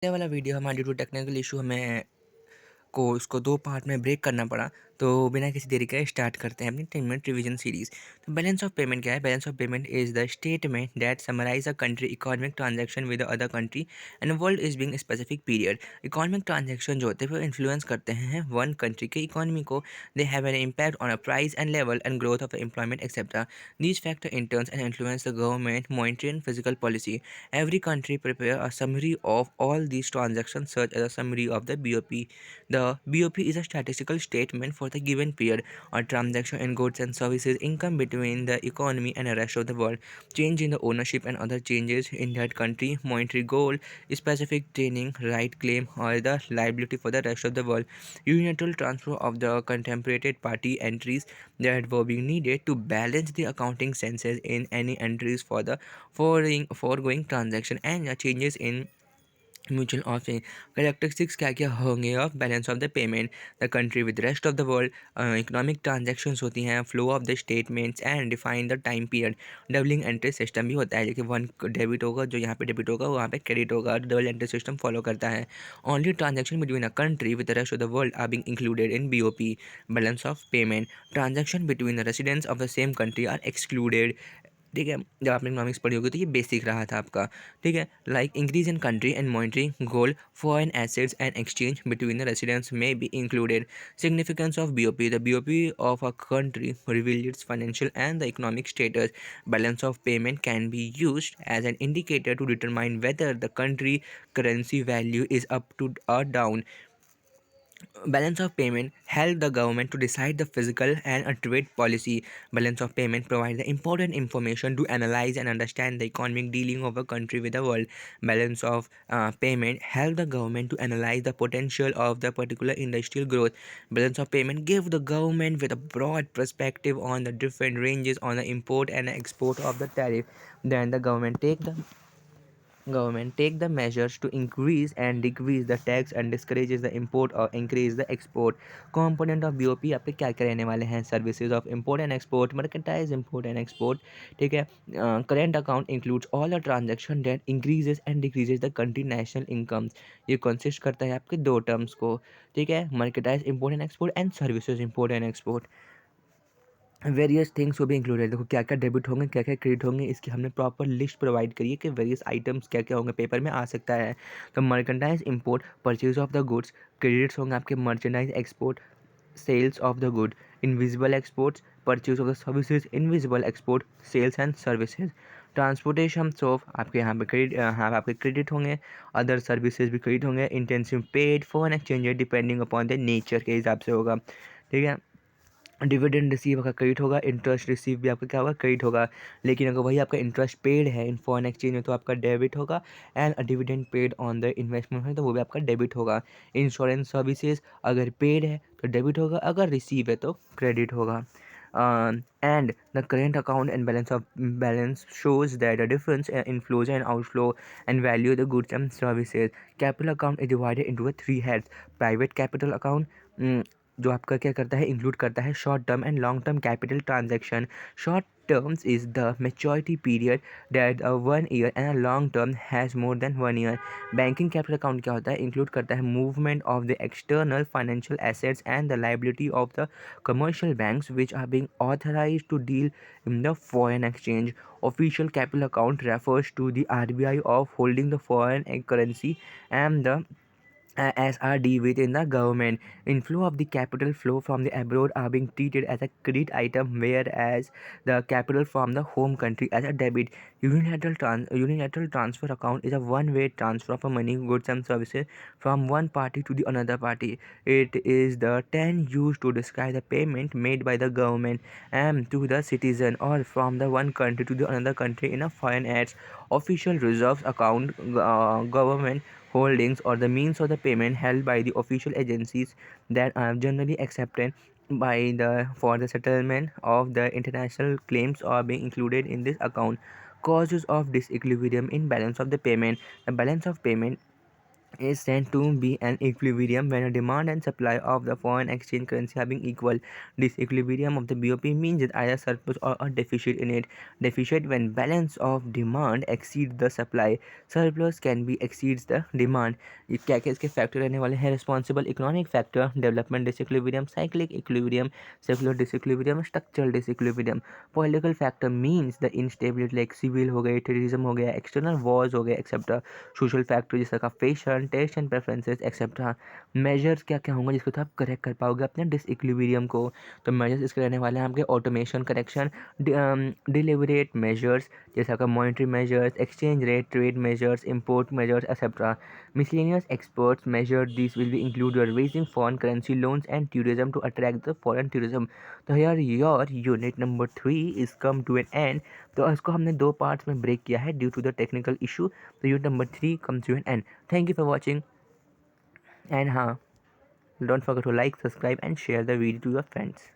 ये वाला वीडियो हमारा ड्यू टू टेक्निकल इशू हमें को उसको 2 पार्ट में ब्रेक करना पड़ा। तो बिना किसी देरी के स्टार्ट करते हैं अपनी 10 मिनट रिवीजन सीरीज़। तो बैलेंस ऑफ पेमेंट क्या है? Balance of payment is the statement that summarise a country economic transaction with the other country and world is being specific period. Economic transaction जो होते हैं वो इन्फ्लुएंस करते हैं one country के इकोनॉमी को। They have an impact on a price and level and growth of employment etcetera. These factor in turns and influence the government monetary and physical policy. Every country prepare a summary of all these transactions such as a summary of the BOP. The BOP is a statistical statement for the given period or transaction in goods and services, income between the economy and the rest of the world, change in the ownership and other changes in that country, monetary goal, specific training, right claim or the liability for the rest of the world, unilateral transfer of the contemplated party entries that were being needed to balance the accounting senses in any entries for the foregoing transaction and changes in mutual of characteristics क्या क्या होंगे of balance of the payment the country with rest of the world economic transactions होती हैं flow of the statements and define the time period doubling entry system भी होता है लेकिन one debit होगा जो यहाँ पे डेबिट होगा वहाँ पे क्रेडिट होगा डबल एंट्री सिस्टम फॉलो करता है only transaction between a country with the rest of the world are being included in BOP balance of payment transaction between the residents of the same country are excluded ठीक है जब आपने economics पढ़ी होगी तो ये बेसिक रहा था आपका ठीक है like increase in country and monetary gold foreign assets and exchange between the residents में be included significance of BOP the BOP of a country reveal its financial and the economic status balance of payment can be used as an indicator to determine whether the country currency value is up to और down balance of payment help the government to decide the fiscal and a trade policy. Balance of payment provides the important information to analyze and understand the economic dealing of a country with the world. Balance of payment help the government to analyze the potential of the particular industrial growth. Balance of payment give the government with a broad perspective on the different ranges on the import and export of the tariff. Then the government take the measures to increase and decrease the tax and discourages the import or increase the export. Component of BOP आपके क्या क्या रहने वाले हैं services of import and export merchandise import and export ठीक है current account includes all the transaction that increases and decreases the country national incomes ये consist करता है आपके दो टर्म्स को ठीक है merchandise import and export and services import and export various things वो भी इंक्लूडेड देखो क्या क्या डेबिट होंगे क्या क्या क्रेडिट होंगे इसकी हमने प्रॉपर लिस्ट प्रोवाइड करी है कि वेरियस आइटम्स क्या क्या होंगे पेपर में आ सकता है तो merchandise import purchase of the goods credits होंगे आपके merchandise export sales of the good invisible exports purchase of the services invisible export sales and services transportation of आपके यहाँ पे क्रेडिट हाँ आपके क्रेडिट होंगे अदर सर्विसेज भी क्रेडिट होंगे intensive paid for exchange depending upon the nature के हिसाब से होगा ठीक है डिविडेंड रिसीव का क्रेडिट होगा इंटरेस्ट रिसीव भी आपका क्या होगा क्रेडिट होगा लेकिन अगर वही आपका इंटरेस्ट पेड है इन फॉरेन एक्सचेंज में तो आपका डेबिट होगा and dividend paid on the investment है तो वो भी आपका डेबिट होगा इंश्योरेंस सर्विसेज अगर पेड है तो डेबिट होगा अगर रिसीव है तो क्रेडिट होगा and the current account and balance shows that the difference in flows and outflow and value of the goods and services. Capital account is divided into three heads. Private capital account जो आपका क्या करता है include करता है short term and long term capital transaction short terms is the maturity period that 1 year and a long term has more than 1 year banking capital account क्या होता है इंक्लूड करता है movement of the external financial assets and the liability of the commercial banks which are being authorized to deal in the foreign exchange. Official capital account refers to the RBI of holding the foreign currency and the SRD within the government. Inflow of the capital flow from the abroad are being treated as a credit item, whereas the capital from the home country as a debit. Unilateral transfer account is a one-way transfer of money, goods, and services from one party to the another party. It is the term used to describe the payment made by the government and to the citizen or from the one country to the another country in a foreign ads. Official reserves account government holdings or the means of the payment held by the official agencies that are generally accepted by the for the settlement of the international claims are being included in this account. Causes of disequilibrium in balance of the payment. The balance of payment is said to be an equilibrium when a demand and supply of the foreign exchange currency are being equal. This equilibrium of the BOP means that either surplus or a deficit in it. Deficit when balance of demand exceeds the supply. Surplus can be exceeds the demand. ये क्या क्या इसके factor रहने वाले हैं? Responsible economic factor, development disequilibrium, cyclic equilibrium, secular disequilibrium, structural disequilibrium. Political factor means the instability like civil हो गए, terrorism हो गया, एक्सटर्नल वॉर्स हो गए एक्सेप्ट्रा. सोशल फैक्टर जैसा का fashion, taste and preferences etcetera. Measures क्या क्या होंगे जिसको तो आप करेक्ट कर पाओगे अपने डिसइक्विलिब्रियम को? तो मेजर्स इसके रहने वाले हैं आपके ऑटोमेशन करेक्शन, डिलिवरेट मेजर्स जैसा का monetary measures, exchange rate, trade measures, import measures et cetera. Miscellaneous experts measure these will be include your raising foreign currency loans and tourism to attract the foreign tourism. तो यार your unit number 3 is come to an end. तो इसको हमने दो parts में break किया है due to the technical issue. तो unit number 3 comes to an end. Thank you for watching. And हाँ, don't forget to like, subscribe and share the video to your friends.